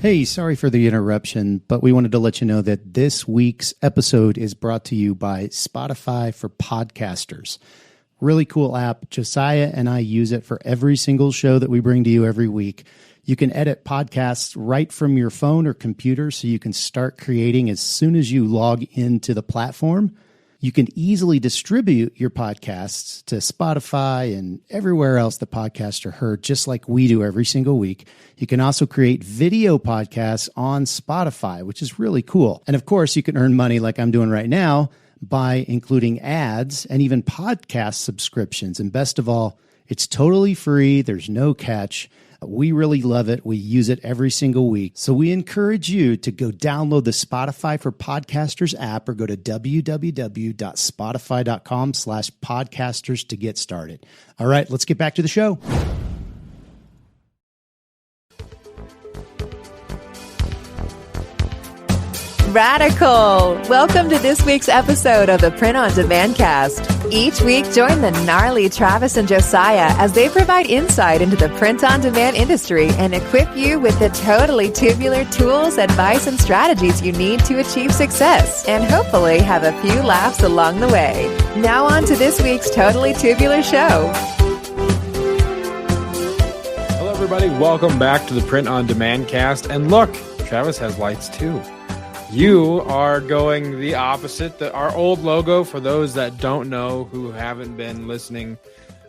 Hey, sorry for the interruption, but we wanted to let you know that this week's episode is brought to you by Spotify for Podcasters. Really cool app. Josiah and I use it for every single show that we bring to you every week. You can edit podcasts right from your phone or computer, so you can start creating as soon as you log into the platform. You can easily distribute your podcasts to Spotify and everywhere else the podcasts are heard, just like we do every single week. You can also create video podcasts on Spotify, which is really cool. And of course, you can earn money like I'm doing right now by including ads and even podcast subscriptions. And best of all, it's totally free. There's no catch. We really love it. We use it every single week. So we encourage you to go download the Spotify for Podcasters app or go to www.spotify.com/podcasters to get started. All right, let's get back to the show. Radical! Welcome to this week's episode of the Print on Demand Cast. Each week, join the gnarly Travis and Josiah as they provide insight into the print on demand industry and equip you with the totally tubular tools, advice, and strategies you need to achieve success, and hopefully have a few laughs along the way. Now on to this week's Totally Tubular show. Hello, everybody. Welcome back to the Print on Demand Cast. And look, Travis has lights too. You are going the opposite. Our old logo, for those that don't know, who haven't been listening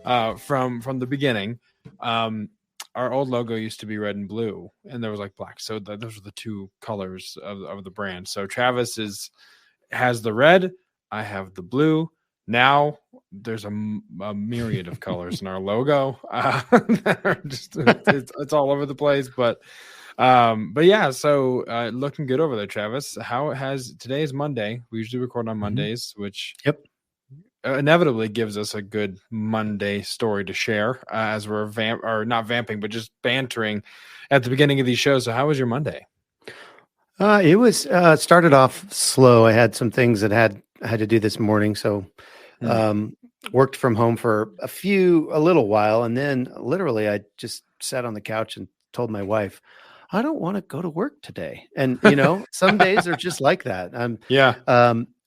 from the beginning, our old logo used to be red and blue, and there was like black. So those are the two colors of the brand. So Travis has the red. I have the blue. Now there's a myriad of colors in our logo. It's all over the place, but yeah, so looking good over there, Travis. Today is Monday. We usually record on Mondays, which inevitably gives us a good Monday story to share as we're not vamping, but just bantering at the beginning of these shows. So how was your Monday? It was started off slow. I had some things that I had to do this morning, so worked from home for a little while, and then literally I just sat on the couch and told my wife, I don't want to go to work today. And, some days are just like that.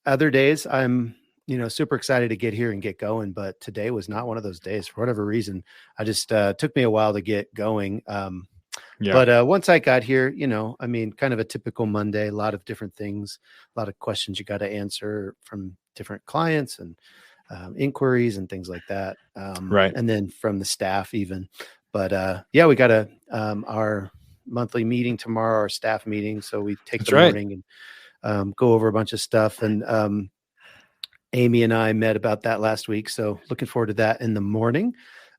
Other days I'm, super excited to get here and get going. But today was not one of those days for whatever reason. I just took me a while to get going. But once I got here, kind of a typical Monday, a lot of different things, a lot of questions you got to answer from different clients and inquiries and things like that. Right. And then from the staff even. But we got our monthly meeting tomorrow, our staff meeting. So we take the morning and go over a bunch of stuff. And Amy and I met about that last week. So looking forward to that in the morning.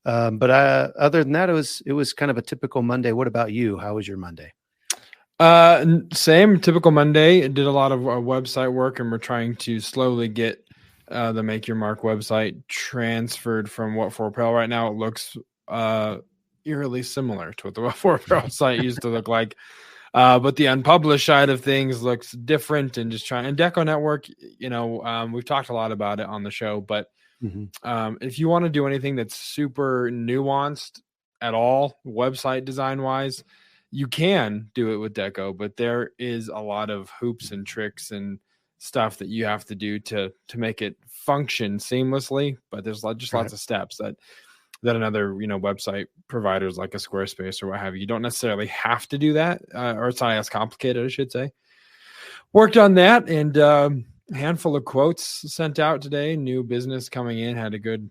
But other than that, it was kind of a typical Monday. What about you? How was your Monday? Same typical Monday. I did a lot of website work, and we're trying to slowly get the Make Your Mark website transferred from What For Apparel. Right now, it looks eerily similar to what the What For Apparel site used to look like. But the unpublished side of things looks different, and and Deco Network, we've talked a lot about it on the show, but if you want to do anything that's super nuanced at all, website design wise, you can do it with Deco, but there is a lot of hoops and tricks and stuff that you have to do to make it function seamlessly. But there's just lots of steps that another, website providers like a Squarespace or what have you, don't necessarily have to do that, or it's not as complicated, I should say. Worked on that, and a handful of quotes sent out today. New business coming in. Had a good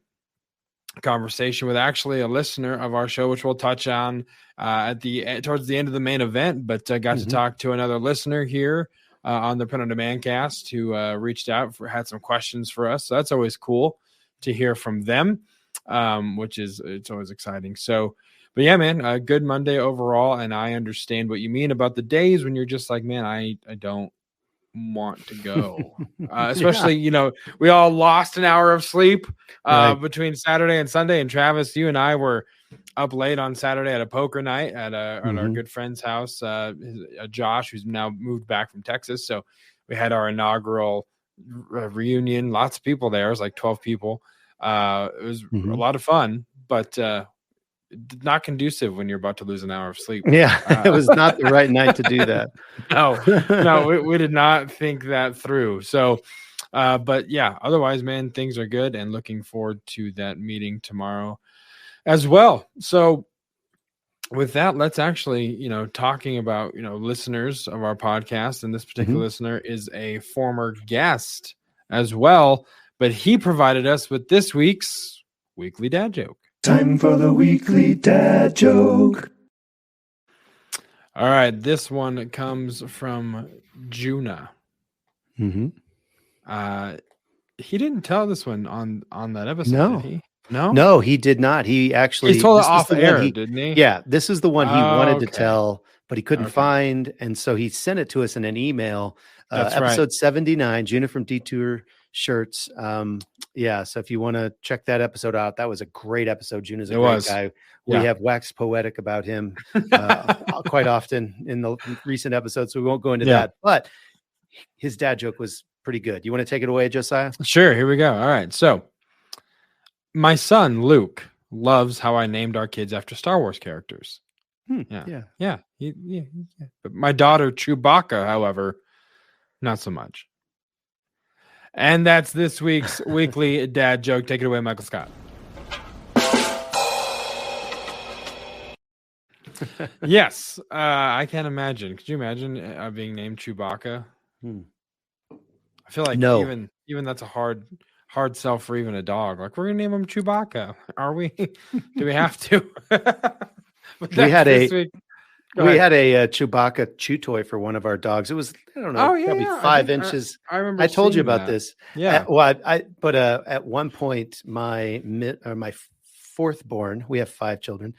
conversation with actually a listener of our show, which we'll touch on towards the end of the main event. But I got to talk to another listener here on the Print on Demand Cast who reached out had some questions for us. So that's always cool to hear from them. It's always exciting. So, but yeah, man, a good Monday overall. And I understand what you mean about the days when you're just like, man, I don't want to go, especially, we all lost an hour of sleep between Saturday and Sunday. And Travis, you and I were up late on Saturday at a poker night at our good friend's house, Josh, who's now moved back from Texas. So we had our inaugural reunion, lots of people there. It was like 12 people. It was a lot of fun, but not conducive when you're about to lose an hour of sleep. Yeah, it was not the right night to do that. No, we did not think that through. So, but yeah, otherwise, man, things are good, and looking forward to that meeting tomorrow as well. So with that, let's actually, talking about, listeners of our podcast, and this particular listener is a former guest as well, but he provided us with this week's weekly dad joke. Time for the weekly dad joke. All right, this one comes from Juna. He didn't tell this one on that episode, did he? No, he did not. He told it off air, didn't he? Yeah, this is the one he wanted to tell, but he couldn't find, and so he sent it to us in an email. That's episode 79, Juna from Detour Shirts. So if you want to check that episode out, that was a great episode. Juna's a great guy. We have waxed poetic about him quite often in the recent episodes, so we won't go into that. But his dad joke was pretty good. You want to take it away, Josiah? Sure, here we go. All right, so my son, Luke, loves how I named our kids after Star Wars characters. Yeah. But my daughter, Chewbacca, however, not so much. And that's this week's weekly dad joke. Take it away, Michael Scott. Yes, I can't imagine. Could you imagine being named Chewbacca? I feel like even that's a hard sell for even a dog. Like, we're gonna name him Chewbacca. Are we? Do we have to? We had a Chewbacca chew toy for one of our dogs. It was, I don't know, probably 5 inches. I remember. I told you about this. Yeah. At one point, my fourth born, we have 5 children.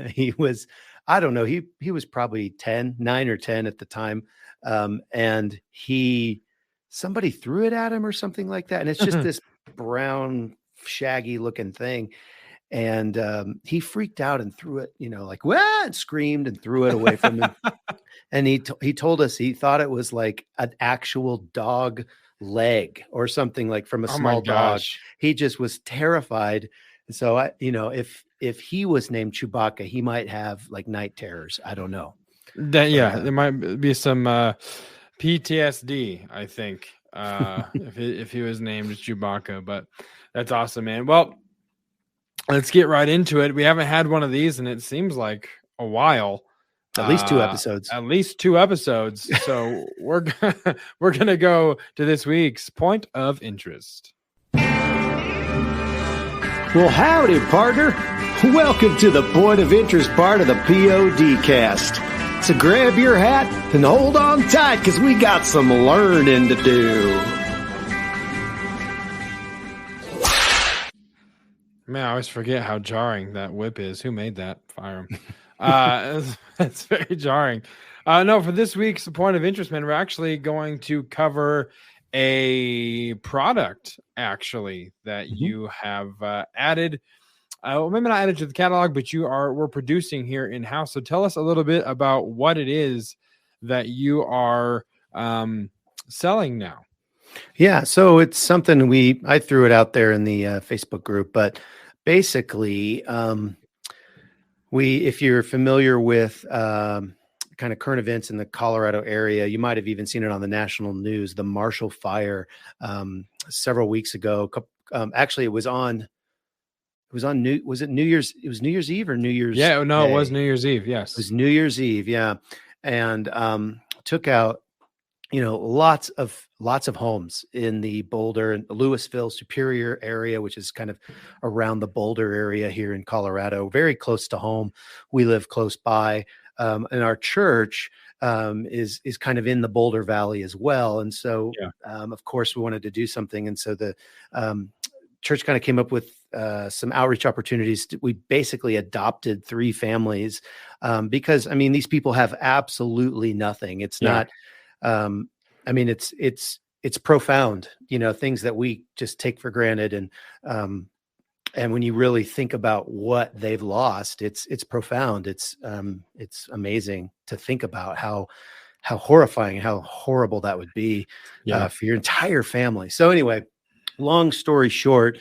He was, I don't know, he was probably 9 or 10 at the time. And somebody threw it at him or something like that. And it's just this brown, shaggy looking thing. And he freaked out and threw it, like, "Wah!" and screamed and threw it away from him. And he told us he thought it was like an actual dog leg or something, like from a small dog. He just was terrified. So if he was named Chewbacca, he might have like night terrors. I don't know. There might be some PTSD, I think, if he was named Chewbacca. But that's awesome, man. Well, let's get right into it. We haven't had one of these, and it seems like a while. At least 2 episodes. So we're gonna go to this week's point of interest. Well, howdy, partner. Welcome to the point of interest part of the POD cast. So grab your hat and hold on tight, because we got some learning to do. Man, I always forget how jarring that whip is. Who made that? Fire him. It's very jarring. No, for this week's point of interest, man, we're actually going to cover a product, actually, that you have added. Maybe not added to the catalog, but we're producing here in-house. So tell us a little bit about what it is that you are selling now. Yeah, so it's something I threw it out there in the Facebook group, but basically, if you're familiar with kind of current events in the Colorado area, you might have even seen it on the national news, the Marshall Fire, several weeks ago. Actually, it was New Year's Eve or New Year's? Yeah, no, Day. It was New Year's Eve. Yes, it was New Year's Eve. Yeah, and took out lots of homes in the Boulder and Louisville, Superior area, which is kind of around the Boulder area here in Colorado, very close to home. We live close by, and our church is kind of in the Boulder Valley as well. And so, of course, we wanted to do something. And so the church kind of came up with some outreach opportunities. We basically adopted 3 families because, I mean, these people have absolutely nothing. It's not. I mean, it's profound, things that we just take for granted. And when you really think about what they've lost, it's profound. It's amazing to think about how horrifying, how horrible that would be for your entire family. So anyway, long story short,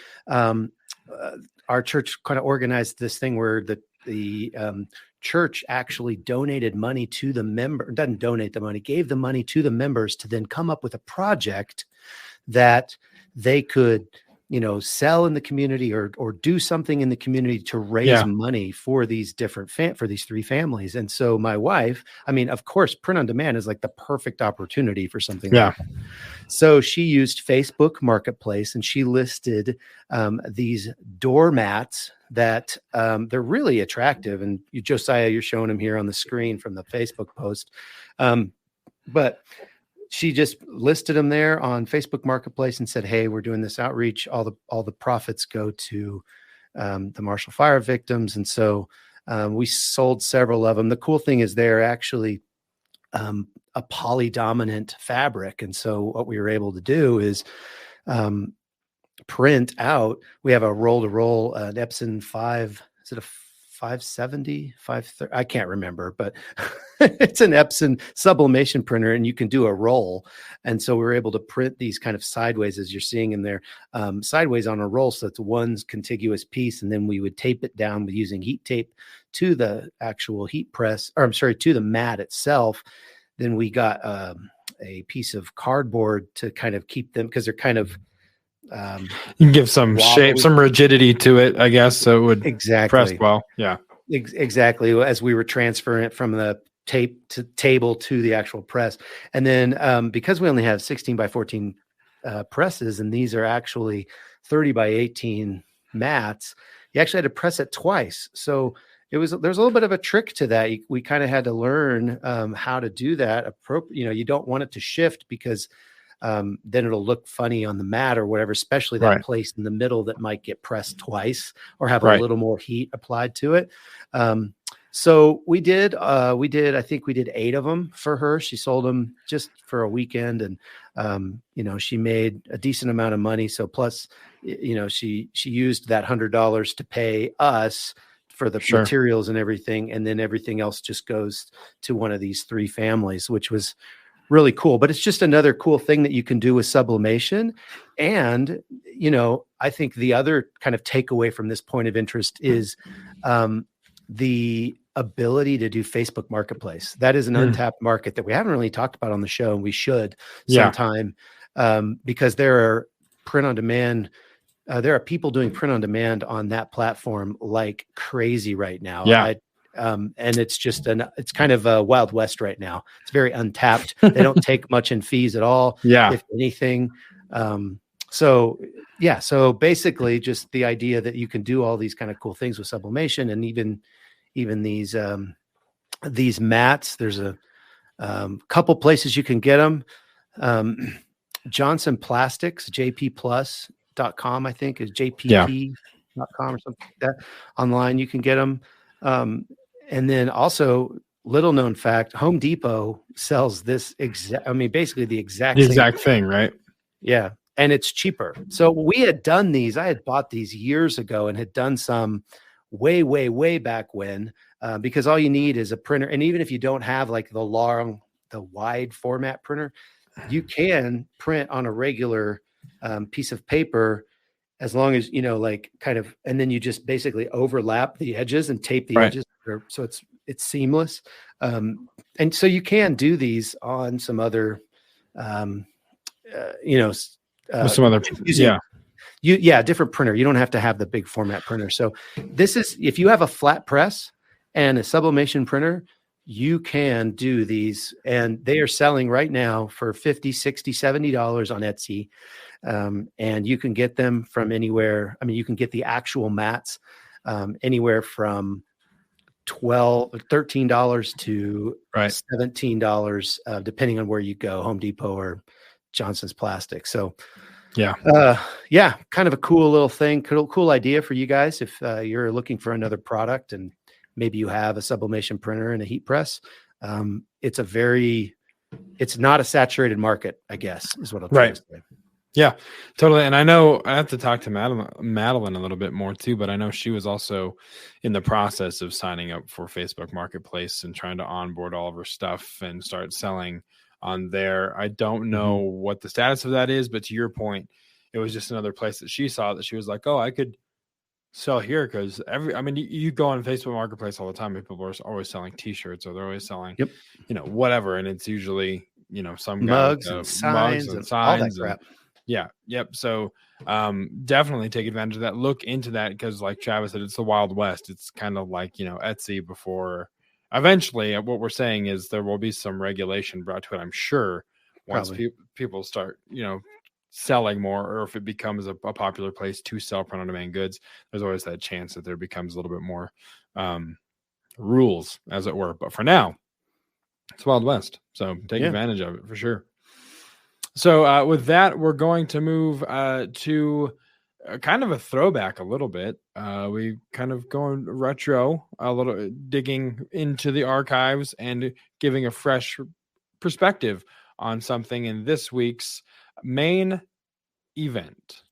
our church kind of organized this thing where the church actually donated money to the member, doesn't donate the money, gave the money to the members to then come up with a project that they could, sell in the community or do something in the community to raise money for these different for these three families. And so my wife, of course, print on demand is like the perfect opportunity for something like that. So she used Facebook Marketplace and she listed these doormats that they're really attractive. And Josiah, you're showing them here on the screen from the Facebook post. But she just listed them there on Facebook Marketplace and said, "Hey, we're doing this outreach. All the profits go to the Marshall Fire victims." And so we sold several of them. The cool thing is they're actually a polydominant fabric. And so what we were able to do is print out. We have a roll-to-roll Epson 5. Is it a 570, 530? I can't remember, but it's an Epson sublimation printer, and you can do a roll. And so we were able to print these kind of sideways, as you're seeing in there, sideways on a roll. So it's one contiguous piece, and then we would tape it down with using heat tape to the actual heat press, to the mat itself. Then we got a piece of cardboard to kind of keep them, because they're kind of you can give some shape, some rigidity to it, I guess, so it would press well. Yeah, exactly. As we were transferring it from the table to the actual press. And then because we only have 16 by 14 presses, and these are actually 30 by 18 mats, you actually had to press it twice. So there's a little bit of a trick to that. We kind of had to learn how to do that. You don't want it to shift, because then it'll look funny on the mat or whatever, especially that place in the middle that might get pressed twice or have a little more heat applied to it. So we did, I think we did 8 of them for her. She sold them just for a weekend, and, she made a decent amount of money. So plus, she used that $100 to pay us for the materials and everything. And then everything else just goes to one of these 3 families, which was really cool. But it's just another cool thing that you can do with sublimation. And, I think the other kind of takeaway from this point of interest is the ability to do Facebook Marketplace. That is an untapped market that we haven't really talked about on the show, and we should sometime, because there are print on demand. There are people doing print on demand on that platform like crazy right now. Yeah. And it's just it's kind of a Wild West right now. It's very untapped. They don't take much in fees at all. Yeah. If anything. So basically just the idea that you can do all these kind of cool things with sublimation, and even these mats. There's a couple places you can get them. Johnson Plastics, jpplus.com, I think, is jpp.com or something like that. Online, you can get them. And then also, little known fact, Home Depot sells this basically the exact thing, right? Yeah. And it's cheaper. So we had done these. I had bought these years ago and had done some way, way, way back when, because all you need is a printer. And even if you don't have like the wide format printer, you can print on a regular piece of paper, as long as, and then you just basically overlap the edges and tape the edges. So it's seamless. And so you can do these on some other, some other, different printer. You don't have to have the big format printer. So this is, if you have a flat press and a sublimation printer, you can do these, and they are selling right now for $50, $60, $70 on Etsy. And you can get them from anywhere. You can get the actual mats anywhere from $13 to $17, depending on where you go, Home Depot or Johnson's Plastic. So kind of a cool little thing, cool idea for you guys if you're looking for another product and maybe you have a sublimation printer and a heat press. It's not a saturated market, I guess, is what I'm trying to say. Yeah, totally. And I know I have to talk to Madeline a little bit more too, but I know she was also in the process of signing up for Facebook Marketplace and trying to onboard all of her stuff and start selling on there. I don't know what the status of that is, but to your point, it was just another place that she saw that she was like, oh, I could sell here, because you go on Facebook Marketplace all the time, and people are always selling T-shirts, or they're always selling, Yep. whatever, and it's usually some guy Mugs with, and signs mugs and and all that signs crap. yeah, yep. So definitely take advantage of that. Look into that, because like Travis said, it's the Wild West. It's kind of like Etsy before. Eventually, what we're saying is there will be some regulation brought to it, I'm sure, once people start selling more, or if it becomes a popular place to sell print on demand goods. There's always that chance that there becomes a little bit more rules, as it were. But for now, it's Wild West, so take advantage of it for sure. So with that, we're going to move to kind of a throwback a little bit. We kind of going retro, a little digging into the archives and giving a fresh perspective on something in this week's main event.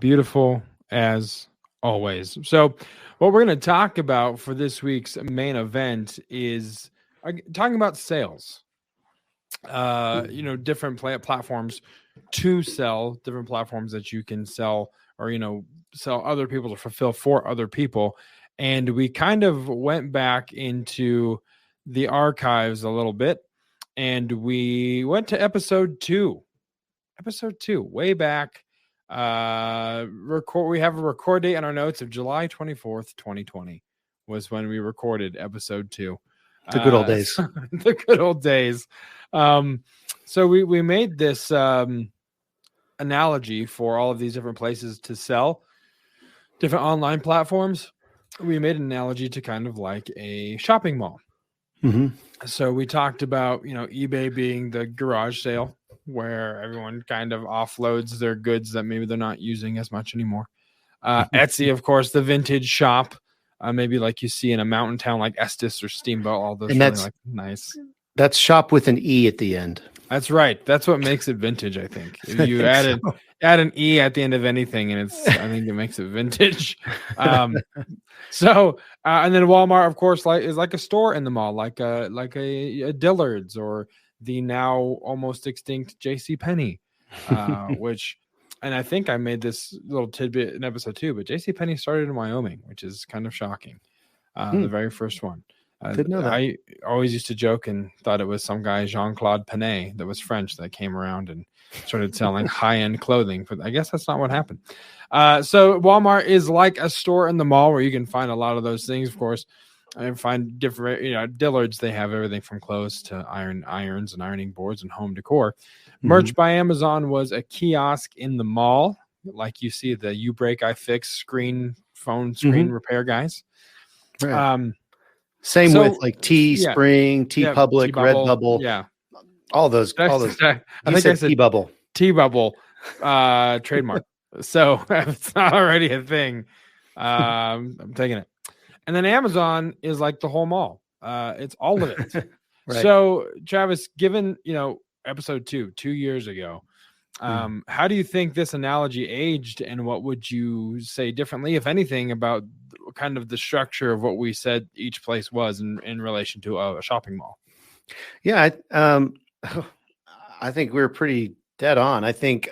Beautiful as always. So what we're going to talk about for this week's main event is talking about sales. Different platforms to sell, different platforms that you can sell, or sell other people, to fulfill for other people. And we kind of went back into the archives a little bit, and we went to episode 2, way back. We have a record date on our notes of July 24th, 2020 was when we recorded episode 2. The good old days. The good old days. So we made this analogy for all of these different places to sell, different online platforms. We made an analogy to kind of like a shopping mall. Mm-hmm. So we talked about, eBay being the garage sale, where everyone kind of offloads their goods that maybe they're not using as much anymore. Etsy, of course, the vintage shop, maybe like you see in a mountain town like Estes or Steamboat, all those, and that's really nice. That's shop with an E at the end. That's right. That's what makes it vintage, I think. If you add an E at the end of anything, and I think it makes it vintage. And then Walmart, of course, is like a store in the mall, like a Dillard's, or the now almost extinct JCPenney, which, and I think I made this little tidbit in episode 2, but JCPenney started in Wyoming, which is kind of shocking. The very first one. Didn't know that. I always used to joke and thought it was some guy, Jean-Claude Panay, that was French, that came around and started selling high-end clothing, but I guess that's not what happened. So Walmart is like a store in the mall where you can find a lot of those things, of course. And find different, Dillard's, they have everything from clothes to irons and ironing boards and home decor. Mm-hmm. Merch by Amazon was a kiosk in the mall, like you see the You Break I Fix phone screen repair guys. Right. Same with like Teespring, TeePublic, Redbubble, all those. I think I said T-Bubble. T-Bubble trademark. So if it's not already a thing, I'm taking it. And then Amazon is like the whole mall. It's all of it. Right. So Travis, given, episode 2 years ago, how do you think this analogy aged, and what would you say differently, if anything, about kind of the structure of what we said each place was in relation to a shopping mall? Yeah. I think we're pretty dead on. I think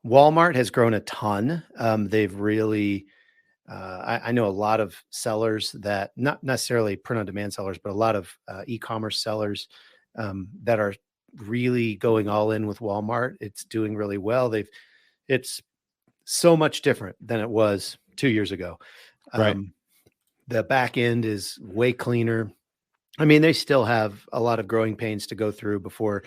Walmart has grown a ton. They've really, I know a lot of sellers that, not necessarily print on demand sellers, but a lot of e-commerce sellers that are really going all in with Walmart. It's doing really well. It's so much different than it was 2 years ago. Right. The back end is way cleaner. I mean, they still have a lot of growing pains to go through before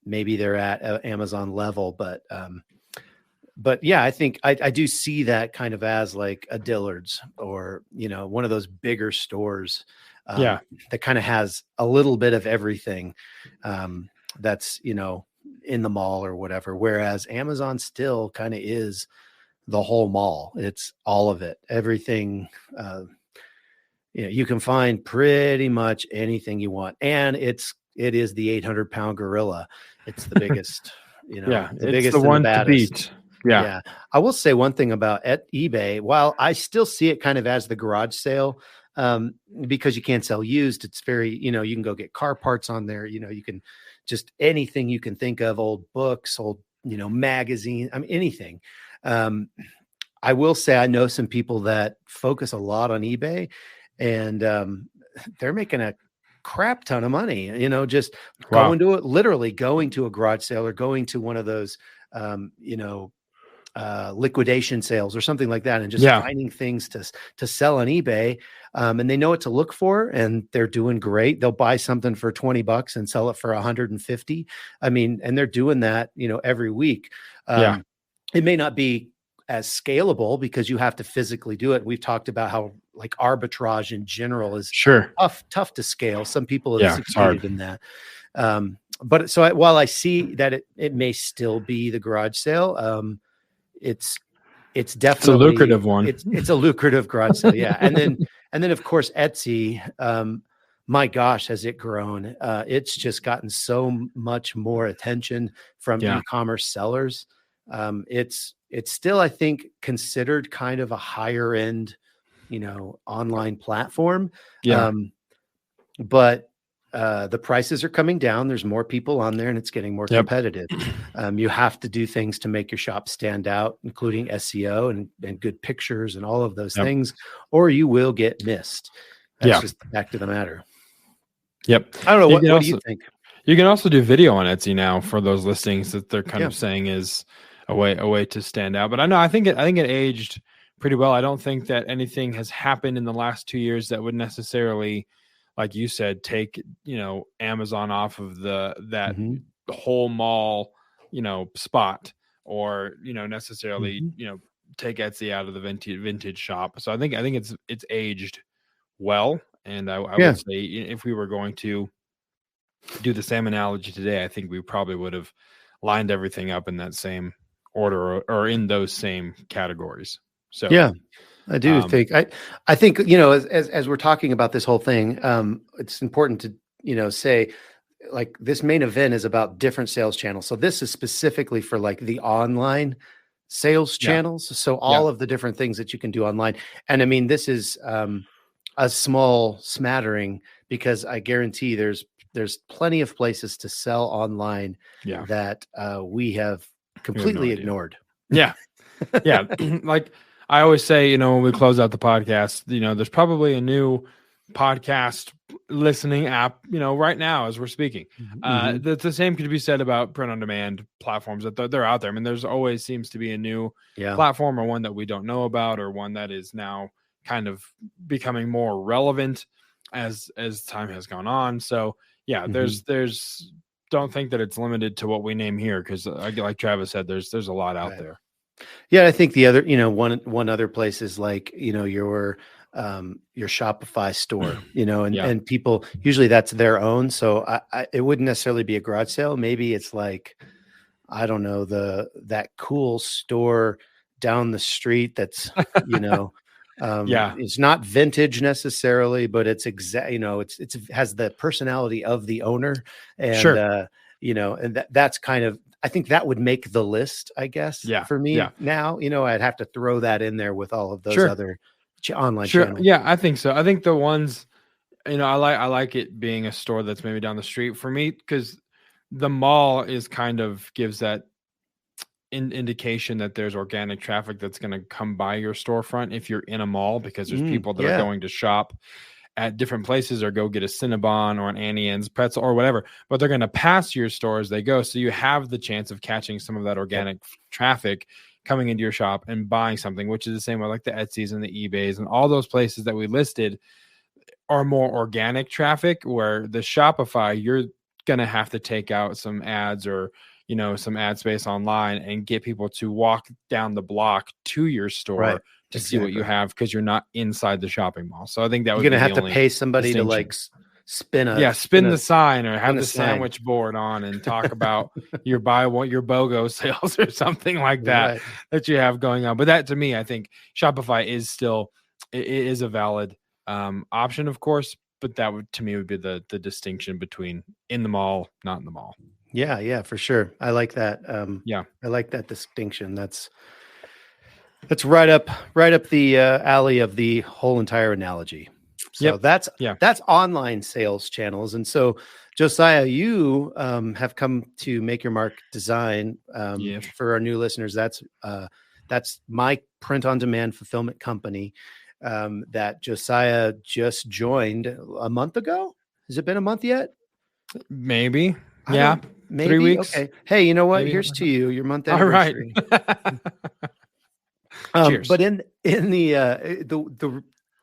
maybe they're at Amazon level, but yeah, I think I do see that kind of as like a Dillard's, or, one of those bigger stores that kind of has a little bit of everything that's, in the mall or whatever. Whereas Amazon still kind of is the whole mall. It's all of it, everything. you can find pretty much anything you want. And it is the 800-pound gorilla. It's the biggest, Yeah, the it's biggest the and the one to baddest. beat. Yeah. I will say one thing about at eBay, while I still see it kind of as the garage sale, because you can't sell used, it's very, you can go get car parts on there. You can just anything you can think of, old books, old, magazine, anything. I will say I know some people that focus a lot on eBay, and they're making a crap ton of money, just going to it, literally going to a garage sale or going to one of those, liquidation sales or something like that, and just finding things to sell on eBay. And they know what to look for, and they're doing great. They'll buy something for $20 and sell it for 150. And they're doing that, every week. It may not be as scalable because you have to physically do it. We've talked about how like arbitrage in general is tough to scale. Some people have succeeded in that. But so while I see that it may still be the garage sale, it's definitely a lucrative one. It's a lucrative garage sale. Yeah. And then of course, Etsy, my gosh, has it grown? It's just gotten so much more attention from e-commerce sellers. It's still, I think, considered kind of a higher end, online platform. But the prices are coming down. There's more people on there and it's getting more competitive. You have to do things to make your shop stand out, including SEO and good pictures and all of those things, or you will get missed. That's just the fact of the matter. Yep. I don't know. What do you think? You can also do video on Etsy now for those listings that they're kind of saying is a way to stand out. But I think it aged pretty well. I don't think that anything has happened in the last 2 years that would necessarily, like you said, take, Amazon off of that whole mall, spot, or, necessarily, take Etsy out of the vintage shop. So I think it's aged well. And I would say if we were going to do the same analogy today, I think we probably would have lined everything up in that same order or in those same categories. So I do think I think, as we're talking about this whole thing, it's important to, say like this main event is about different sales channels. So this is specifically for like the online sales channels. So all of the different things that you can do online. And this is a small smattering, because I guarantee there's plenty of places to sell online that we have completely ignored. Yeah. Like I always say, when we close out the podcast, there's probably a new podcast listening app, right now as we're speaking. The same could be said about print on demand platforms that they're out there. There's always seems to be a new platform, or one that we don't know about, or one that is now kind of becoming more relevant as time has gone on. So there's don't think that it's limited to what we name here, because like Travis said, there's a lot out there. Yeah, I think the other, one other place is like, your Shopify store, and people usually that's their own. So it wouldn't necessarily be a garage sale. Maybe it's like, I don't know, that cool store down the street that's, it's not vintage necessarily, but it's it has the personality of the owner, and and that's kind of, I think that would make the list, I guess, for me. Now, I'd have to throw that in there with all of those other online channels. Yeah, I think so. I think the ones, I like it being a store that's maybe down the street for me, because the mall is kind of gives that indication that there's organic traffic that's going to come by your storefront if you're in a mall, because there's people that are going to shop at different places or go get a Cinnabon or an Annie Ann's pretzel or whatever, but they're going to pass your store as they go. So you have the chance of catching some of that organic traffic coming into your shop and buying something, which is the same way like the Etsy's and the eBays and all those places that we listed are more organic traffic, where the Shopify, you're going to have to take out some ads or, some ad space online and get people to walk down the block to your store to see what you have, because you're not inside the shopping mall. So I think that you're going to have to pay somebody to like spin the sign or have the sandwich board on and talk about your BOGO sales or something like that that you have going on. But that, to me, I think Shopify is still, it is a valid option, of course, but that would, to me, would be the distinction between in the mall, not in the mall. Yeah, for sure. I like that. Yeah. I like that distinction. That's right up the alley of the whole entire analogy. So that's online sales channels. And so, Josiah, you have come to Make Your Mark Design. For our new listeners, that's my print-on-demand fulfillment company that Josiah just joined a month ago. Has it been a month yet? Maybe. Maybe 3 weeks. Okay. Hey, you know what? Maybe. Here's to you, your month All right. anniversary. Cheers. But in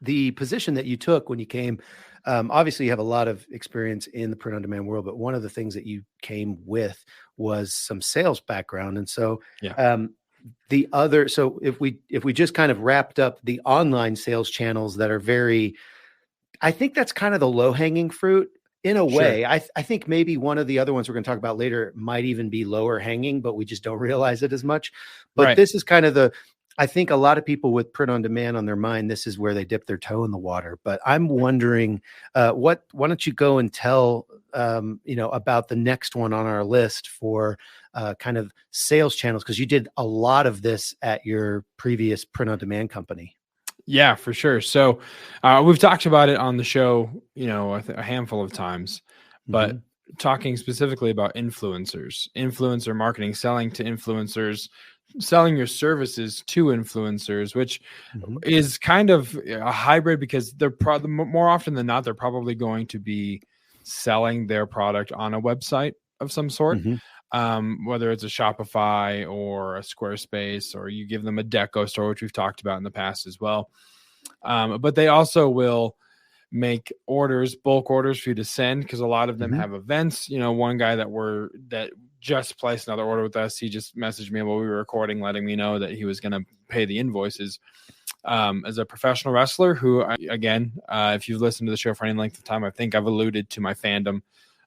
the position that you took when you came, obviously you have a lot of experience in the print-on-demand world, but one of the things that you came with was some sales background. And so so if we just kind of wrapped up the online sales channels that are I think that's kind of the low-hanging fruit in a way. I think maybe one of the other ones we're going to talk about later might even be lower hanging, but we just don't realize it as much. But this is kind of I think a lot of people with print on demand on their mind, this is where they dip their toe in the water. But I'm wondering, why don't you go and tell, about the next one on our list for kind of sales channels? Because you did a lot of this at your previous print on demand company. Yeah, for sure. So we've talked about it on the show, a handful of times, but talking specifically about influencer marketing, selling to influencers, selling your services to influencers, which is kind of a hybrid because they're more often than not, they're probably going to be selling their product on a website of some sort. Whether it's a Shopify or a Squarespace, or you give them a Deco store, which we've talked about in the past as well. But they also will make bulk orders for you to send, because a lot of them have events. One guy that just placed another order with us, he just messaged me while we were recording, letting me know that he was going to pay the invoices. As a professional wrestler who, if you've listened to the show for any length of time, I think I've alluded to my fandom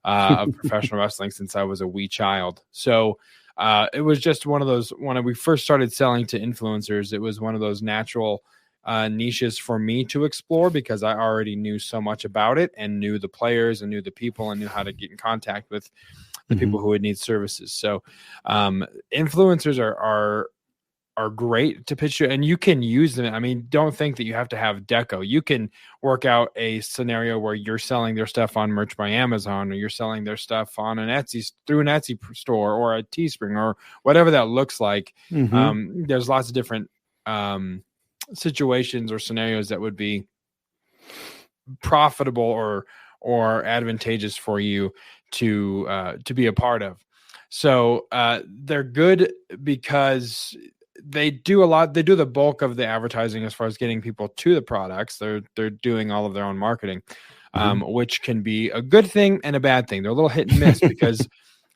of professional wrestling since I was a wee child. So it was just one of those, when we first started selling to influencers, it was one of those natural niches for me to explore, because I already knew so much about it and knew the players and knew the people and knew how to get in contact with the people who would need services. So influencers are great to pitch you, and you can use them. I mean, don't think that you have to have Deco. You can work out a scenario where you're selling their stuff on Merch by Amazon, or you're selling their stuff on through an Etsy store or a Teespring, or whatever that looks like. There's lots of different situations or scenarios that would be profitable or advantageous for you to be a part of. So they're good because they do the bulk of the advertising as far as getting people to the products. They're doing all of their own marketing, which can be a good thing and a bad thing. They're a little hit and miss because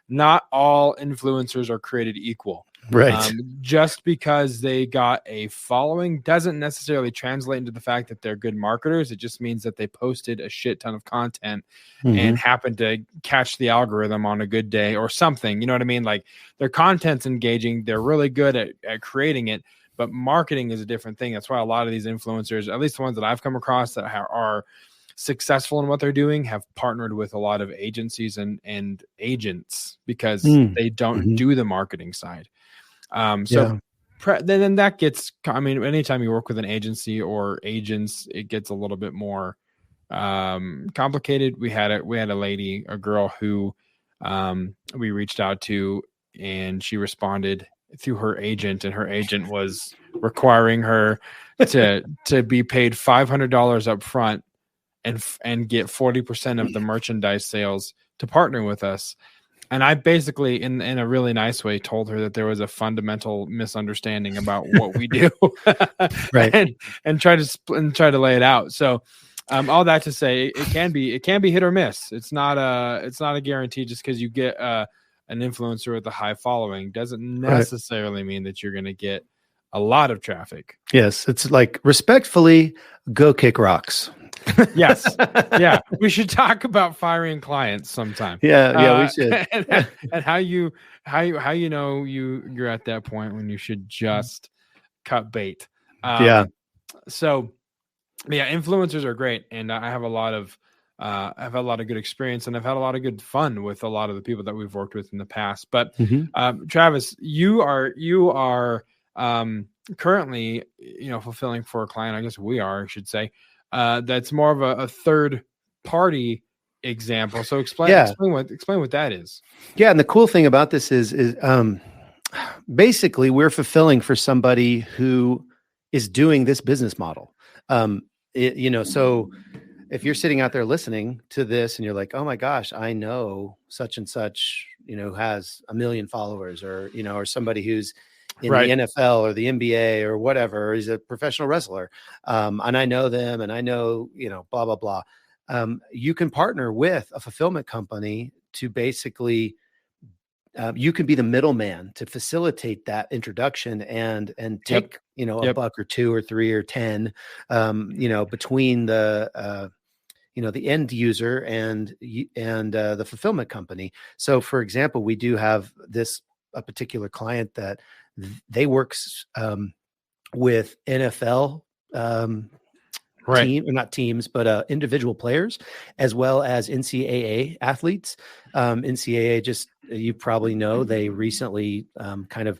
not all influencers are created equal. Right. Just because they got a following doesn't necessarily translate into the fact that they're good marketers. It just means that they posted a shit ton of content and happened to catch the algorithm on a good day or something. You know what I mean? Like, their content's engaging. They're really good at creating it, but marketing is a different thing. That's why a lot of these influencers, at least the ones that I've come across that are successful in what they're doing, have partnered with a lot of agencies and agents, because they don't do the marketing side. Then that gets, anytime you work with an agency or agents, it gets a little bit more complicated. We had a girl who we reached out to, and she responded through her agent, and her agent was requiring her to be paid $500 up front and get 40% of the merchandise sales to partner with us. And I basically, in a really nice way, told her that there was a fundamental misunderstanding about what we do, right? and try to lay it out. So, all that to say, it can be hit or miss. It's not a guarantee. Just because you get an influencer with a high following doesn't necessarily mean that you're going to get a lot of traffic. Yes, it's like, respectfully, go kick rocks. Yes. Yeah. We should talk about firing clients sometime. Yeah, we should. And how you know you're at that point when you should just cut bait. So yeah, influencers are great, and I have a lot of I've had a lot of good experience, and I've had a lot of good fun with a lot of the people that we've worked with in the past. But Travis, you are currently, fulfilling for a client. I guess we are, I should say, that's more of a third party example. So explain what that is. Yeah, and the cool thing about this is basically we're fulfilling for somebody who is doing this business model. So if you're sitting out there listening to this and you're like, oh my gosh, I know such and such, has 1 million followers, or, or somebody who's in the NFL or the NBA or whatever, or he's a professional wrestler. And I know them, and I know, blah, blah, blah. You can partner with a fulfillment company to basically, you can be the middleman to facilitate that introduction and take, a buck or 2 or 3 or 10, between the end user and the fulfillment company. So for example, we do have a particular client that they works with NFL, not teams, but individual players, as well as NCAA athletes. NCAA, you probably know, they recently kind of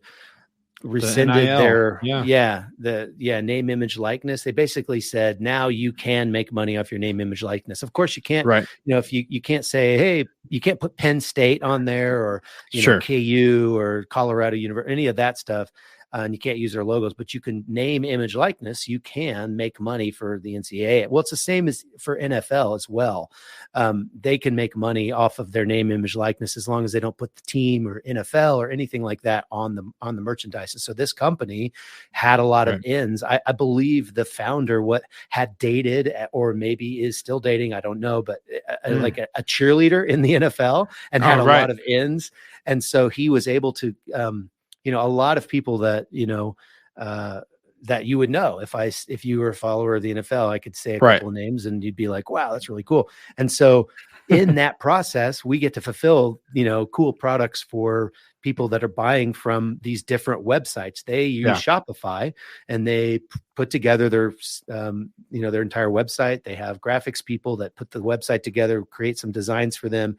rescinded their name, image, likeness. They basically said, now you can make money off your name, image, likeness. Of course you can't, if you can't say, hey, you can't put Penn State on there, or KU or Colorado University, any of that stuff. And you can't use their logos, but you can name, image, likeness. You can make money for the NCAA. Well, it's the same as for NFL as well. They can make money off of their name, image, likeness, as long as they don't put the team or NFL or anything like that on the merchandise. And so this company had a lot of ins. I believe the founder had dated, or maybe is still dating, I don't know, but like a cheerleader in the NFL, and had a lot of ins. And so he was able to, a lot of people that, that you would know. If you were a follower of the NFL, I could say a couple of names and you'd be like, wow, that's really cool. And so in that process, we get to fulfill, cool products for people that are buying from these different websites. They use Shopify, and they put together their entire website. They have graphics people that put the website together, create some designs for them,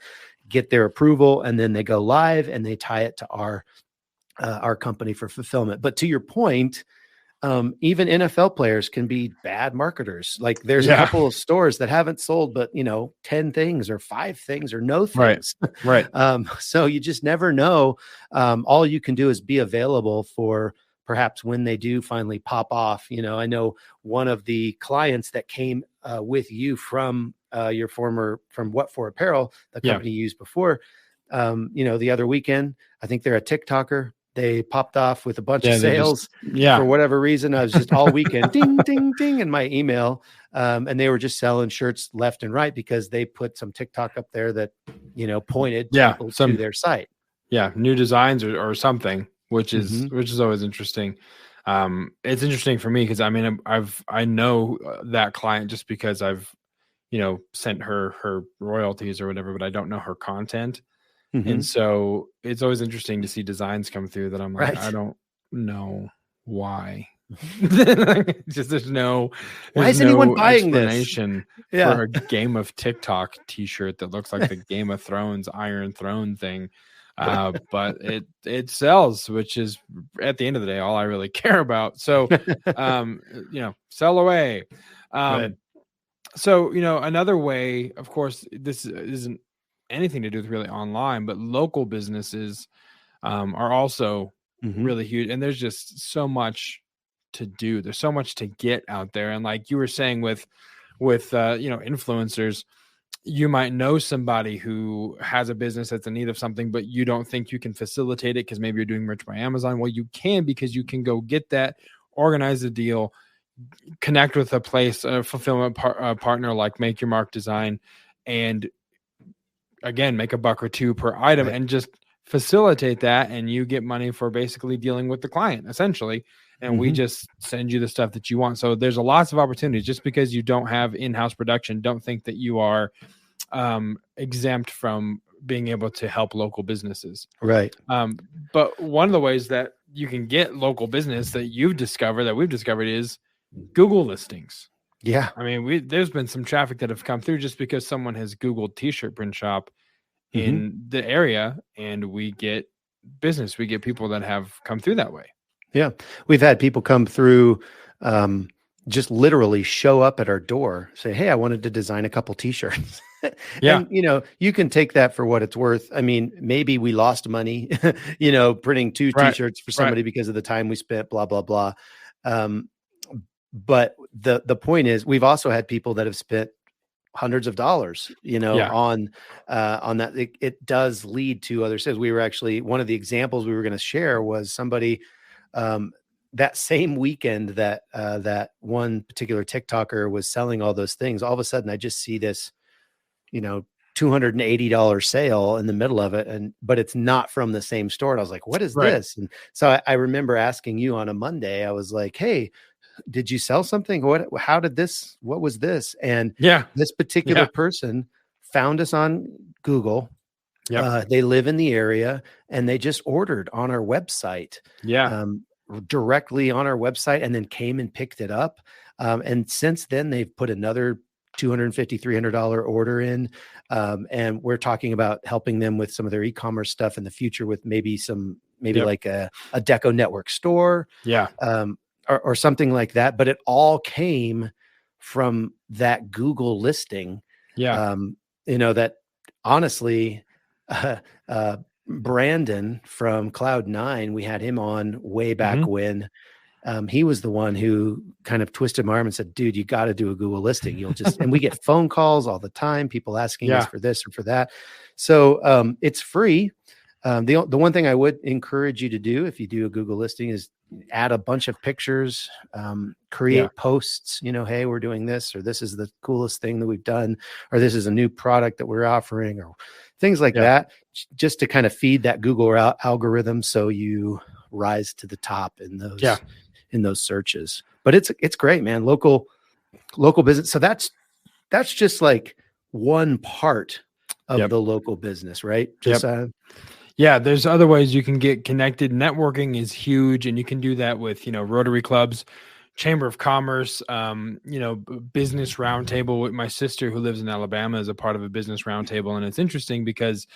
get their approval, and then they go live and they tie it to our company for fulfillment. But to your point, even NFL players can be bad marketers. Like there's a couple of stores that haven't sold, but 10 things or 5 things or no things. Right. So you just never know. All you can do is be available for perhaps when they do finally pop off. I know one of the clients that came with you from your from What For Apparel, the company you used before, the other weekend, I think they're a TikToker. They popped off with a bunch of sales for whatever reason. I was just all weekend, ding, ding, ding, in my email. And they were just selling shirts left and right because they put some TikTok up there that, pointed people to their site. Yeah. New designs or something, which is always interesting. It's interesting for me because I know that client just because I've, sent her royalties or whatever, but I don't know her content. And so it's always interesting to see designs come through that I'm like, I don't know why. There's no anyone buying explanation for a Game of TikTok t-shirt that looks like the Game of Thrones Iron Throne thing. But it sells, which is at the end of the day all I really care about. So sell away. So another way, of course, this isn't anything to do with really online, but local businesses are also really huge, and there's just so much to do. There's so much to get out there, and like you were saying with influencers, you might know somebody who has a business that's in need of something, but you don't think you can facilitate it because maybe you're doing merch by Amazon. Well, you can, because you can go get that, organize a deal, connect with a fulfillment partner like Make Your Mark Design, and again, make a buck or 2 per item and just facilitate that. And you get money for basically dealing with the client essentially. And we just send you the stuff that you want. So there's lots of opportunities. Just because you don't have in-house production, don't think that you are exempt from being able to help local businesses. Right. But one of the ways that you can get local business that we've discovered is Google listings. Yeah. I mean, there's been some traffic that have come through just because someone has Googled t-shirt print shop in the area, and we get business. We get people that have come through that way. Yeah. We've had people come through, just literally show up at our door, say, "Hey, I wanted to design a couple t-shirts." Yeah. And, you can take that for what it's worth. I mean, maybe we lost money, printing two Right. t-shirts for somebody because of the time we spent, blah, blah, blah. But the point is, we've also had people that have spent hundreds of dollars, on that. It does lead to other sales. We were actually, one of the examples we were going to share was somebody, that same weekend that that one particular TikToker was selling all those things. All of a sudden, I just see this, $280 sale in the middle of it, but it's not from the same store. And I was like, "What is this?" And so I remember asking you on a Monday. I was like, "Hey, did you sell something? What was this?" And this particular person found us on Google. They live in the area, and they just ordered on our website. Directly on our website, and then came and picked it up. And since then they've put another $250, $300 order in. And we're talking about helping them with some of their e-commerce stuff in the future with maybe like a Deco Network store, or something like that. But it all came from that Google listing. That honestly, Brandon from Cloud9, we had him on way back when. He was the one who kind of twisted my arm and said, "Dude, you got to do a Google listing. And we get phone calls all the time, people asking us for this or for that." So it's free. The one thing I would encourage you to do if you do a Google listing is add a bunch of pictures, create posts, "Hey, we're doing this," or "This is the coolest thing that we've done," or "This is a new product that we're offering," or things like that, just to kind of feed that Google algorithm so you rise to the top in those searches. But it's great, man. Local business. So that's just like one part of the local business, right? There's other ways you can get connected. Networking is huge, and you can do that with, Rotary clubs, Chamber of Commerce, business roundtable. My sister who lives in Alabama is a part of a business roundtable. And it's interesting because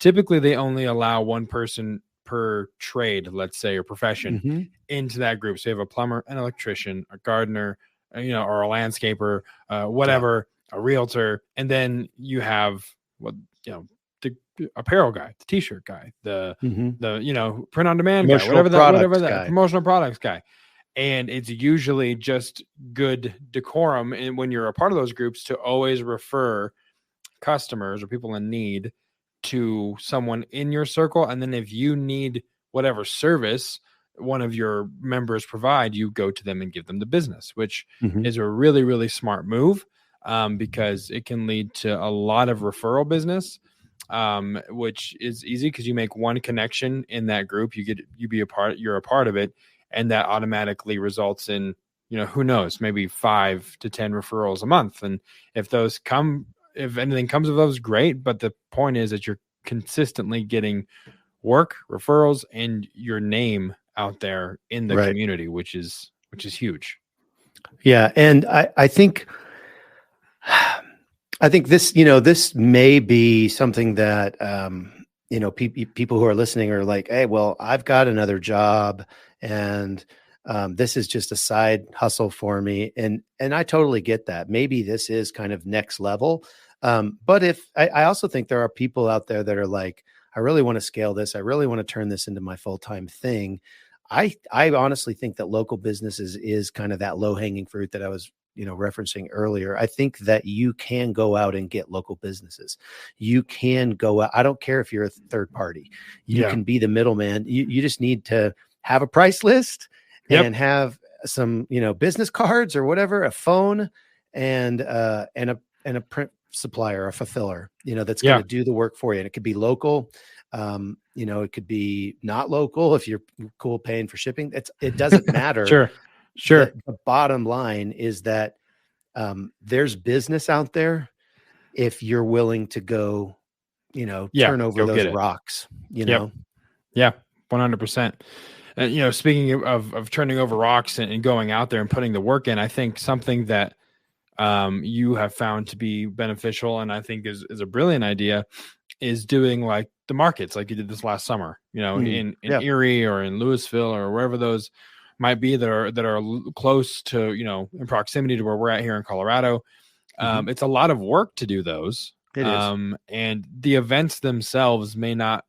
typically they only allow one person per trade, let's say, or profession into that group. So you have a plumber, an electrician, a gardener, or a landscaper, whatever, a realtor. And then you have the apparel guy, the t-shirt guy, the print on demand guy, whatever that promotional products guy. And it's usually just good decorum, and when you're a part of those groups, to always refer customers or people in need to someone in your circle. And then if you need whatever service one of your members provide, you go to them and give them the business, which is a really, really smart move, because it can lead to a lot of referral business, which is easy because you make one connection in that group. You're a part of it. And that automatically results in, who knows, maybe 5 to 10 referrals a month. And if anything comes of those, great. But the point is that you're consistently getting work, referrals, and your name out there in the community, which is huge. Yeah. And I think this, this may be something that, people who are listening are like, "Hey, well, I've got another job, and this is just a side hustle for me." And I totally get that. Maybe this is kind of next level. But if I also think there are people out there that are like, "I really want to scale this. I really want to turn this into my full-time thing." I honestly think that local businesses is kind of that low-hanging fruit that I was referencing earlier. I think that you can go out and get local businesses. You can go out. I don't care if you're a third party. You can be the middleman. You just need to have a price list and have some, business cards or whatever, a phone and a print supplier, a fulfiller, that's going to do the work for you. And it could be local. It could be not local if you're cool paying for shipping. It doesn't matter. Sure. The bottom line is that there's business out there if you're willing to go, turn over those rocks, Yeah, 100%. And, speaking of turning over rocks and going out there and putting the work in, I think something that you have found to be beneficial, and I think is a brilliant idea, is doing like the markets like you did this last summer, in Erie or in Louisville or wherever those might be that are close to, in proximity to where we're at here in Colorado. It's a lot of work to do those. It is. And the events themselves may not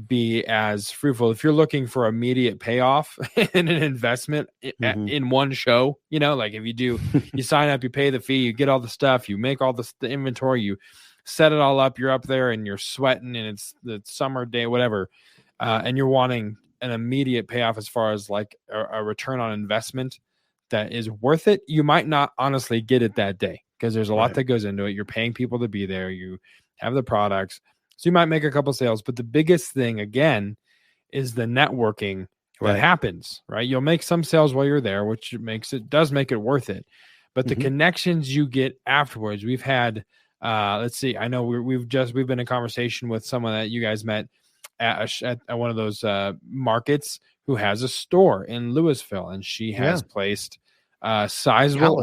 be as fruitful if you're looking for immediate payoff in an investment in one show. Like if you sign up, you pay the fee, you get all the stuff, you make all the inventory, you set it all up, you're up there and you're sweating and it's the summer day, whatever, and you're wanting an immediate payoff as far as like a return on investment that is worth it. You might not honestly get it that day because there's a lot that goes into it. You're paying people to be there, you have the products, so you might make a couple sales, but the biggest thing again is the networking that happens, right? You'll make some sales while you're there, which does make it worth it. But the connections you get afterwards, we've had, let's see, I know we've been in conversation with someone that you guys met at one of those markets who has a store in Louisville, and she has placed sizable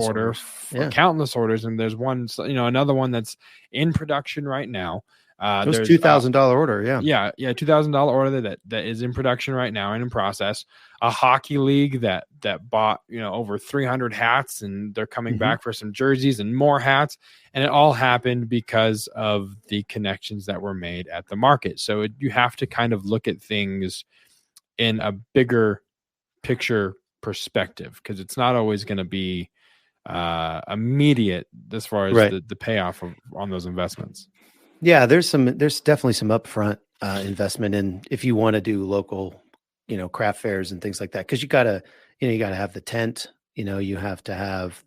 countless orders. And there's one, another one that's in production right now. There's $2,000 order. $2,000 order that is in production right now and in process. A hockey league that bought over 300 hats, and they're coming back for some jerseys and more hats, and it all happened because of the connections that were made at the market. So you have to kind of look at things in a bigger picture perspective, because it's not always going to be immediate as far as the payoff on those investments. Yeah, there's definitely some upfront investment in if you want to do local, craft fairs and things like that. Because you gotta have the tent, you have to have,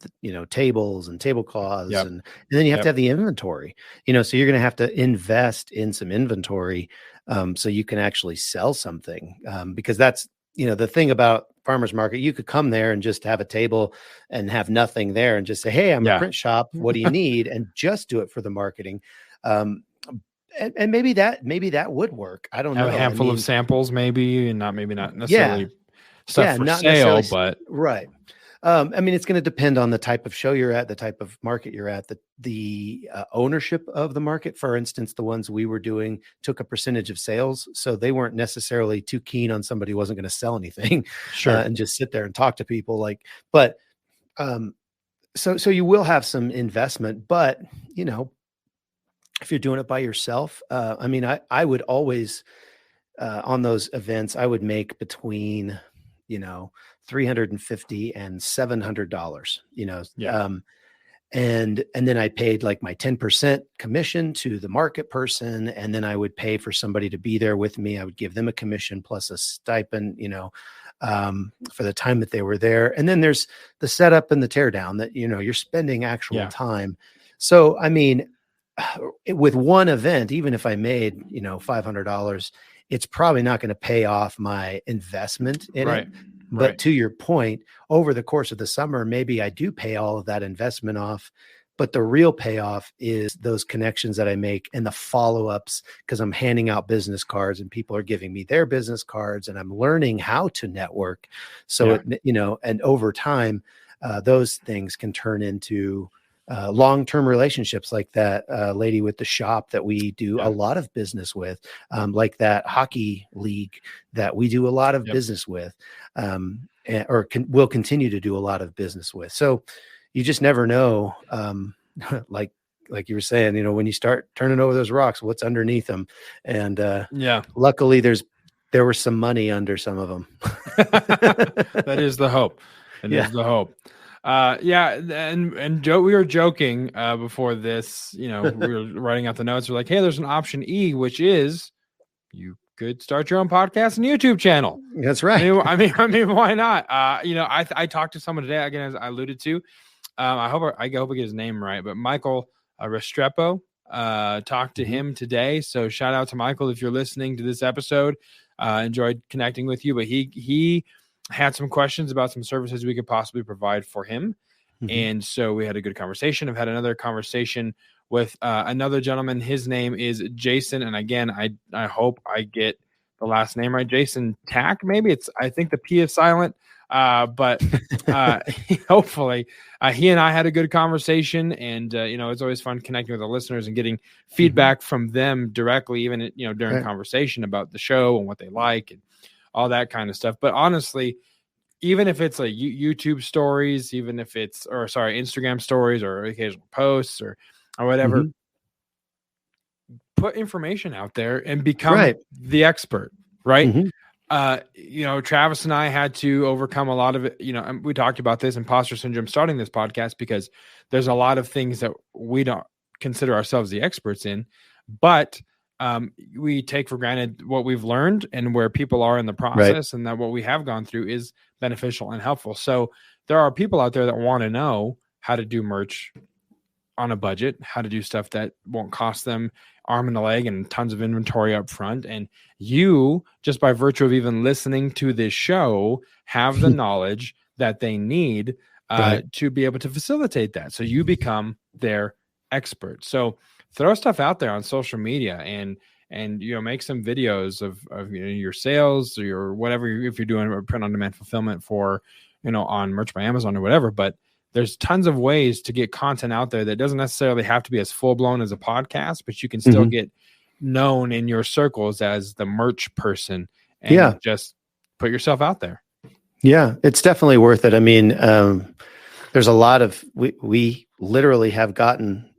tables and tablecloths, and then you have to have the inventory, so you're going to have to invest in some inventory, so you can actually sell something, because that's, the thing about farmers market. You could come there and just have a table and have nothing there and just say, hey, I'm a print shop. What do you need? And just do it for the marketing. And maybe that would work. I don't know. A handful of samples, maybe not necessarily stuff for sale, but right. It's going to depend on the type of show you're at, the type of market you're at, the ownership of the market. For instance, the ones we were doing took a percentage of sales, so they weren't necessarily too keen on somebody who wasn't going to sell anything, and just sit there and talk to people. So you will have some investment, but if you're doing it by yourself, I would always, on those events, I would make between, $350 and $700, and then I paid like my 10% commission to the market person. And then I would pay for somebody to be there with me. I would give them a commission plus a stipend, for the time that they were there. And then there's the setup and the teardown that, you're spending actual time. So, with one event, even if I made, $500, it's probably not going to pay off my investment in it. But to your point, over the course of the summer, maybe I do pay all of that investment off. But the real payoff is those connections that I make and the follow-ups, because I'm handing out business cards and people are giving me their business cards and I'm learning how to network. So, and over time, those things can turn into long-term relationships, like that lady with the shop that we do a lot of business with, like that hockey league that we do a lot of business with, will continue to do a lot of business with. So you just never know, like you were saying, when you start turning over those rocks, what's underneath them. And luckily there was some money under some of them. That is the hope. Is the hope. And Joe, we were joking before this, we were writing out the notes. We're like, hey, there's an option E, which is you could start your own podcast and YouTube channel. That's right. I mean, why not? I talked to someone today, again, as I alluded to. I hope I get his name right, but Michael Restrepo talked to him today. So shout out to Michael if you're listening to this episode. Enjoyed connecting with you, but he had some questions about some services we could possibly provide for him. And so we had a good conversation. I've had another conversation with another gentleman. His name is Jason. And again, I hope I get the last name right, Jason Tack. Maybe I think the P is silent. But hopefully he and I had a good conversation, and it's always fun connecting with the listeners and getting feedback from them directly, even during conversation about the show and what they like and all that kind of stuff. But honestly, even if it's like YouTube stories, even if it's Instagram stories or occasional posts or whatever, put information out there and become the expert, right? Travis and I had to overcome a lot of it. And we talked about this imposter syndrome starting this podcast, because there's a lot of things that we don't consider ourselves the experts in, but we take for granted what we've learned and where people are in the process, and that what we have gone through is beneficial and helpful. So there are people out there that want to know how to do merch on a budget, how to do stuff that won't cost them arm and a leg and tons of inventory up front. And you, just by virtue of even listening to this show, have the knowledge that they need to be able to facilitate that. So you become their expert. So throw stuff out there on social media and make some videos of your sales or your whatever, if you're doing a print on demand fulfillment for on Merch by Amazon or whatever. But there's tons of ways to get content out there that doesn't necessarily have to be as full blown as a podcast, but you can still get known in your circles as the merch person, and just put yourself out there. Yeah, it's definitely worth it. I mean, there's a lot of, we literally have gotten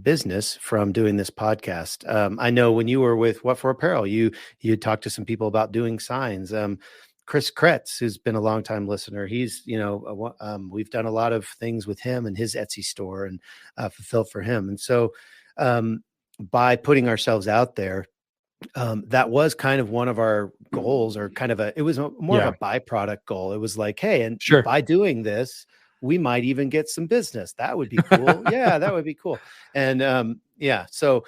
business from doing this podcast. I know when you were with What for Apparel, you talked to some people about doing signs. Chris Kretz, who's been a longtime listener, he's, we've done a lot of things with him and his Etsy store and fulfilled for him. And so by putting ourselves out there, that was kind of one of our goals, or kind of it was more of a byproduct goal. It was like, hey, and by doing this, we might even get some business. That would be cool. Yeah, that would be cool. And so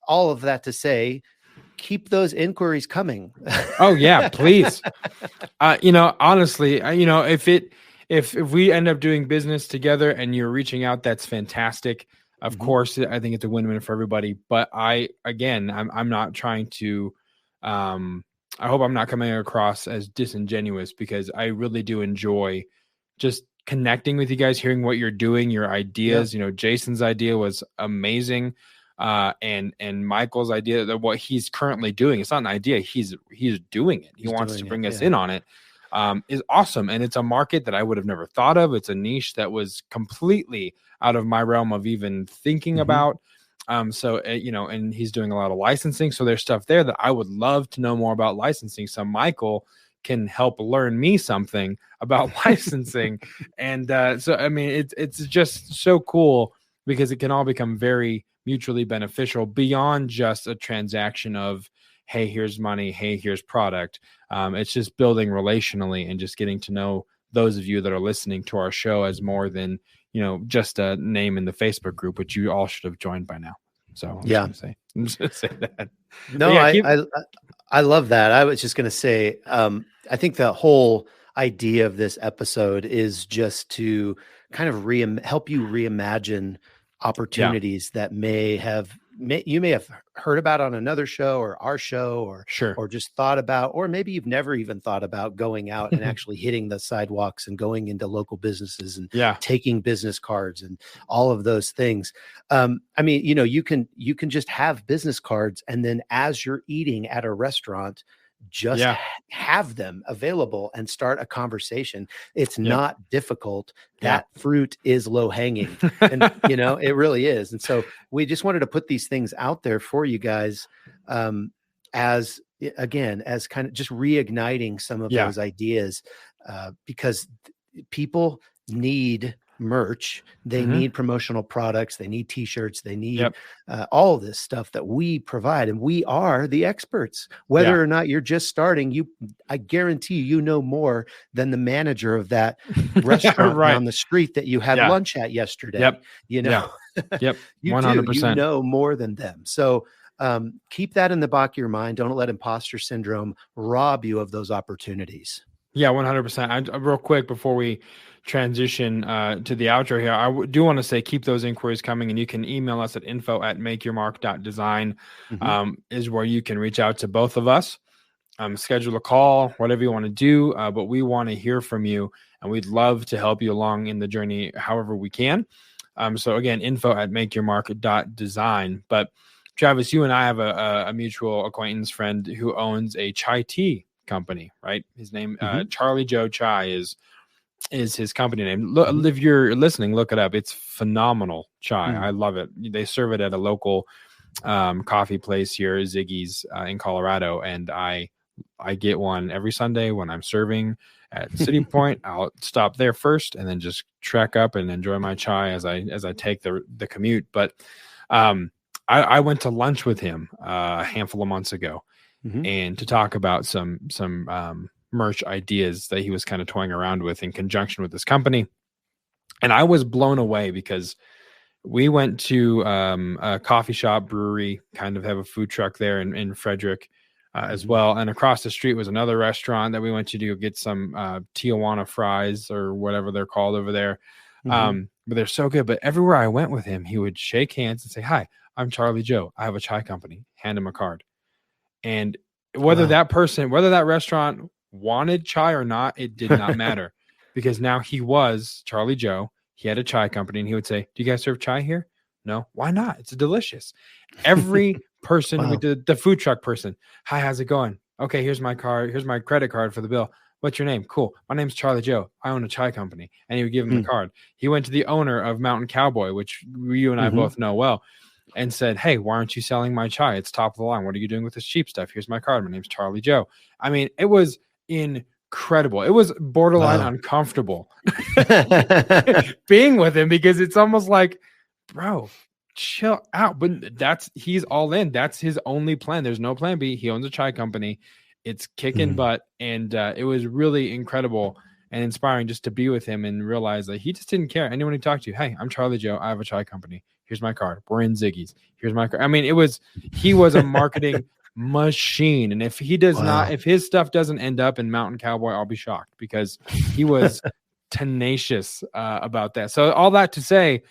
all of that to say, keep those inquiries coming. Oh yeah, please. Honestly, if we end up doing business together and you're reaching out, that's fantastic. Of course, I think it's a win-win for everybody. But I'm not trying to. I hope I'm not coming across as disingenuous, because I really do enjoy just connecting with you guys, hearing what you're doing, your ideas. Jason's idea was amazing. And Michael's idea that what he's currently doing, it's not an idea, he's doing it. He wants to bring us in on it, is awesome. And it's a market that I would have never thought of. It's a niche that was completely out of my realm of even thinking about. And he's doing a lot of licensing. So there's stuff there that I would love to know more about licensing. So Michael can help learn me something about licensing. And it's just so cool, because it can all become very mutually beneficial beyond just a transaction of, hey, here's money, hey, here's product. It's just building relationally and just getting to know those of you that are listening to our show as more than, just a name in the Facebook group, which you all should have joined by now. So I'm just going to say that. No, I love that. I was just going to say, I think the whole idea of this episode is just to kind of help you reimagine opportunities that you may have heard about on another show or our show, or just thought about, or maybe you've never even thought about going out and actually hitting the sidewalks and going into local businesses and taking business cards and all of those things. You can just have business cards, and then as you're eating at a restaurant, just have them available and start a conversation. It's not difficult. That fruit is low hanging, and it really is. And so we just wanted to put these things out there for you guys, as kind of just reigniting some of those ideas, because people need merch, they need promotional products, they need t-shirts, they need all this stuff that we provide, and we are the experts. Whether or not you're just starting, I guarantee you know more than the manager of that restaurant on the street that you had lunch at yesterday. You 100%. You know more than them. So keep that in the back of your mind. Don't let imposter syndrome rob you of those opportunities. Yeah, 100%. Real quick before we transition to the outro here, I do want to say keep those inquiries coming, and you can email us at info@makeyourmark.design is where you can reach out to both of us. schedule a call, whatever you want to do. But we want to hear from you, and we'd love to help you along in the journey however we can. So again, info@makeyourmark.design. But Travis, you and I have a mutual acquaintance friend who owns a chai tea company, right? His name, Charlie Joe Chai is his company name. Look, if you're listening, look it up. It's phenomenal chai. I love it. They serve it at a local coffee place here, Ziggy's in Colorado, and I get one every Sunday when I'm serving at City Point. I'll stop there first and then just trek up and enjoy my chai as I take the commute. But I went to lunch with him a handful of months ago, and to talk about some merch ideas that he was kind of toying around with in conjunction with this company. And I was blown away because we went to a coffee shop, brewery, kind of have a food truck there in Frederick as well. And across the street was another restaurant that we went to get some Tijuana fries or whatever they're called over there. But they're so good. But everywhere I went with him, he would shake hands and say, "Hi, I'm Charlie Joe. I have a chai company." Hand him a card. And whether that restaurant wanted chai or not, it did not matter, because now he was Charlie Joe. He had a chai company, and he would say, "Do you guys serve chai here?" "No." "Why not? It's delicious." Every person with the food truck person, "Hi, how's it going? Okay, here's my card. Here's my credit card for the bill. What's your name?" "Cool. My name's Charlie Joe. I own a chai company." And he would give him the card. He went to the owner of Mountain Cowboy, which you and I both know well, and said, "Hey, why aren't you selling my chai? It's top of the line. What are you doing with this cheap stuff? Here's my card. My name's Charlie Joe." I mean, it was incredible. It was borderline uncomfortable being with him, because it's almost like, bro, chill out. But he's all in. That's his only plan. There's no plan B. He owns a chai company. It's kicking butt. And it was really incredible and inspiring just to be with him and realize that he just didn't care. Anyone he talked to, "Hey, I'm Charlie Joe. I have a chai company. Here's my card. We're in Ziggy's. Here's my card." I mean, he was a marketing machine. And if he does not, if his stuff doesn't end up in Mountain Cowboy, I'll be shocked, because he was tenacious about that. So all that to say,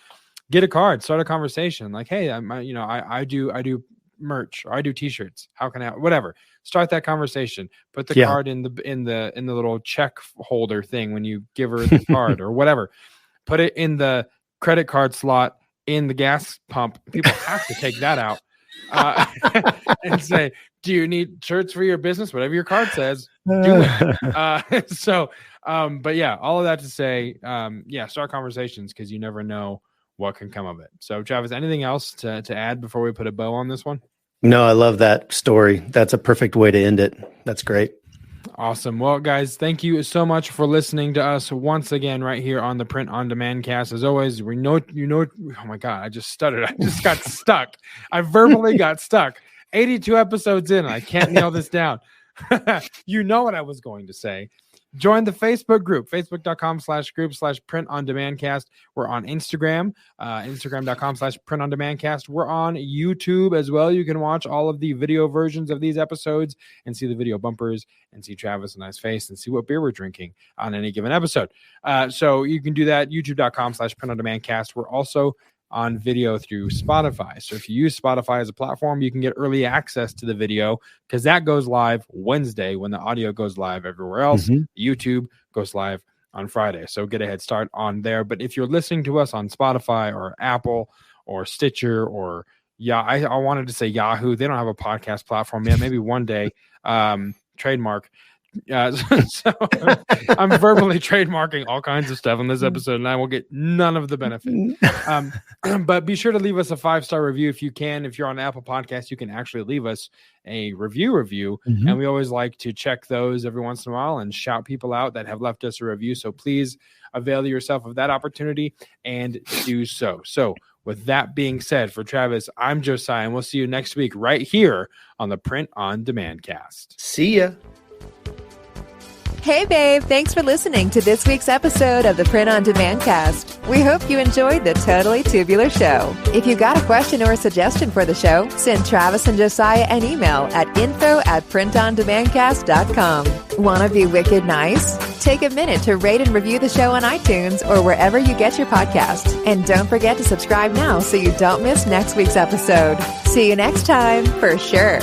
get a card, start a conversation. Like, "Hey, I do merch, or I do t-shirts. How can I?" Whatever. Start that conversation. Put the card in the little check holder thing when you give her the card or whatever. Put it in the credit card slot in the gas pump. People have to take that out. And say, "Do you need shirts for your business?" Whatever your card says, do it. But yeah, all of that to say, start conversations, because you never know what can come of it. So Travis, anything else to add before we put a bow on this one? No, I love that story. That's a perfect way to end it. That's great. Awesome. Well, guys, thank you so much for listening to us once again right here on the Print on Demand cast. As always, oh my God, I just stuttered. I just got stuck. I verbally got stuck. 82 episodes in, I can't nail this down. You know what I was going to say. Join the Facebook group, facebook.com/group/printondemandcast. We're on Instagram, instagram.com/printondemandcast. We're on YouTube as well. You can watch all of the video versions of these episodes and see the video bumpers and see Travis and I's face and see what beer we're drinking on any given episode. So you can do that, youtube.com/printondemandcast. We're also on video through Spotify. So if you use Spotify as a platform, you can get early access to the video, because that goes live Wednesday when the audio goes live everywhere else. YouTube goes live on Friday. So get a head start on there. But if you're listening to us on Spotify or Apple or Stitcher or I wanted to say Yahoo. They don't have a podcast platform yet. Maybe one day. Trademark. So I'm verbally trademarking all kinds of stuff in this episode, and I will get none of the benefit. But be sure to leave us a 5-star review if you can. If you're on Apple Podcasts, you can actually leave us a review. And we always like to check those every once in a while and shout people out that have left us a review. So please avail yourself of that opportunity and do so. So with that being said, for Travis, I'm Josiah, and we'll see you next week right here on the Print on Demand cast. See ya. Hey, babe. Thanks for listening to this week's episode of the Print on Demand cast. We hope you enjoyed the Totally Tubular Show. If you got a question or a suggestion for the show, send Travis and Josiah an email at info@printondemandcast.com. Want to be wicked nice? Take a minute to rate and review the show on iTunes or wherever you get your podcast. And don't forget to subscribe now so you don't miss next week's episode. See you next time, for sure.